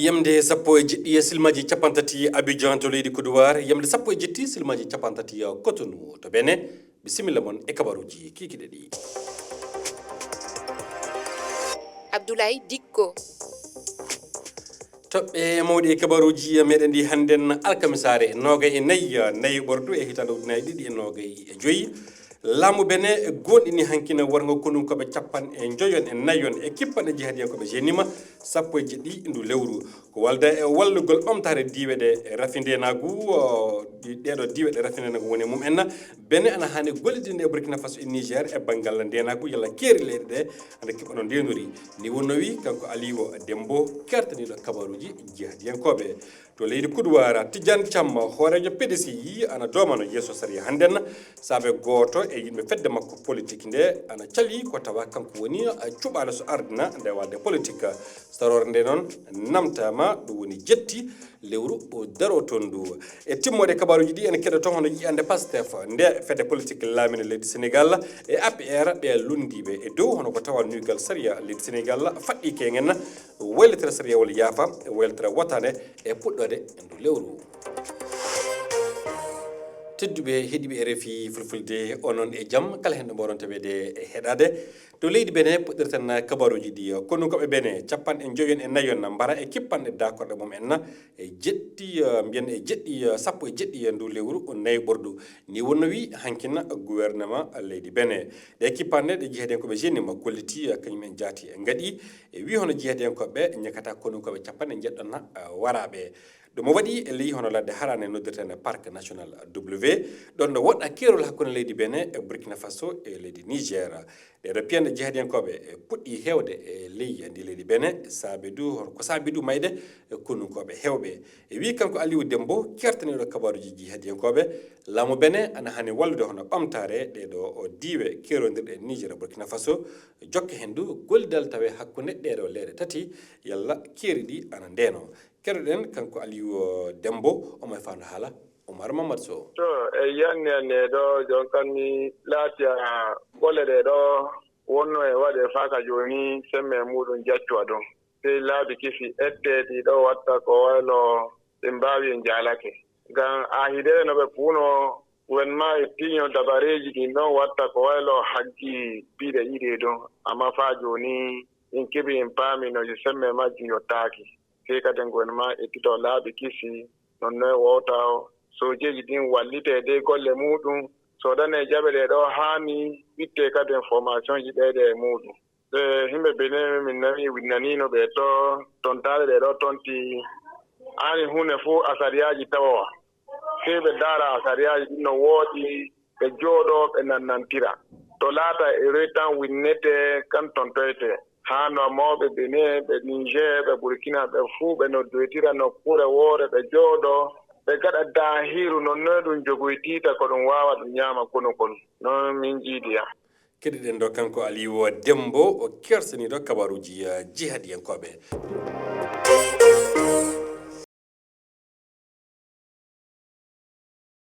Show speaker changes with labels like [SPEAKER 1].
[SPEAKER 1] yamde sappo e jeɗɗi silmaji capantati Abidjan to leydi Côte yamde sappo e jetti silmaji capantati Cotonou to Benin bisimilla mon e kabaruji kikiɗe ɗi.
[SPEAKER 2] Abdoulaye Dikko.
[SPEAKER 1] toɓɓe mawɗi kabaruji meɗen ɗi hannden alkamisare nogay e nayyi ɓordu e hitande ujunnaje ɗiɗi e nogay e joyyi laamu Benin gonɗini hankina wargo konum koɓe capan e joyon e nayyon e kippanɗe jihadiyankoɓe jenima sappo e jeɗɗi ndu lewru ko walda e wallugol ɓamtare diwe ɗe rafindenagu ɗeɗo diwe ɗe rafindenagu woni mum en Benin ana hani gollidinde e Burkina Faso e Niger e banggal ndenagu yalla keeri leyɗe ɗe anda kiɓɓano ndenuri ni wonno wi kanko Aliou Dembo kertaniɗo kabaruji jihadiyankoɓe to leydi Côte Tidiane Thiam hoorejo PDC yi ana domano yesso sariya hannden saabe goto e yimɓe fedde makko politique nde ana cali ko tawa kanko woni cuɓalo so ardina nde wadde politique sarore nde noon namtama ɗum woni jetti lewru o daroton ndu e timmode kabaruji ɗi ene keɗoto hono yiyande Pastef nde fedde politique laamine leydi Sénégal e APR ɓe lundiɓe e dow hono ko tawa nugal sariya leydi Sénégal faɗɗi kengen waylitere sariyawol yaafa e waylitere wotane e puɗɗode e ndu lewru. tedduɓe heeɗiɓe RFI fulfulde onon e jaam kala hen ɗo mbawɗon tawede e heɗade to leydi Benin puɗɗirten kabaruji ɗi kono koɓe Benin capanɗe joyon e nayon mbara e kippanɗe dakorɗe mum en e jetti mbiyen e jeɗɗi sappo e jeɗɗi e ndu lewru nayyi ɓordu ni wonno wi hankina gouvernement leydi Benin ɗe kippanɗe ɗe jihadiyankoɓe jenima golliti kañum en jaati e gaɗi e wi hono jihadiyankoɓe ñakata kono koɓe capanɗe jeɗɗonna waraɓe ɗum waɗi e ley hono ladde harane noddirten parc national W ɗon ɗo woɗɗa keerol hakkunde leydi Benin e Burkina Faso e leydi Niger ɗeɗo piyanɗe jihadiyankoɓe puɗɗi hewde e ley ndi leydi Benin ko saabi ɗum mayde konunkoɓe hewɓe e wi kanko Aliou Dembo kertaniɗo kabaruji jihadiyankoɓe laamu Benin ana hani wallude hono ɓamtare ɗeɗo diwe kerodirɗe e Niger e Burkina Faso jokke hendu gollidal tawe hakkunde ɗeɗo leyɗe tati yalla keeri ɗi ana ndeno keroɗen kanko Aliou Dembo omo e fandu haala Oumar Mamadou Sow.
[SPEAKER 3] to e yannde ɗo jonkan ni laatiya golle ɗe ɗo wonno e waɗe faka joni semme muɗum jaccuwa ɗum sey laabi kisi etteɗi ɗo watta ko waylo ɓe mbawi en jalake ngam a hidere no ɓe puuno gouvernement e tiño dabareji ɗin ɗon watta ko waylo haggi piiɗe ɗiɗi ɗon amma fa joni in keɓi en paami no semme majji yottaki sey kadi gouvernement ettito laabi kisi nonno wowta sojeji ɗin wallitede golle muɗum sodane jaɓe ɗe ɗo hani itte kadi information ji ɗeɗe e muɗum himɓe Benin min nani winnanino ɓe to tontare ɗe ɗo tonti ani hunde fuu asariyaji tawowa sey ɓe dara asariyaji ɗin no wooɗi ɓe jooɗo ɓe nannantira to laata e tan winnete kan tontoyte hano mawɓe Benin ɓe Niger ɓe Burkina ɓe fuu ɓe noddoytira nokkure woore ɓe jooɗo ɓe gaɗa dahiru nonno ɗum jogoytita ko ɗum wawa ɗum ñaama kono noon min jiidiya
[SPEAKER 1] keɗiɗen ɗo kanko Aliou Dembo o kersaniɗo kabaruji jihadiyankoɓe.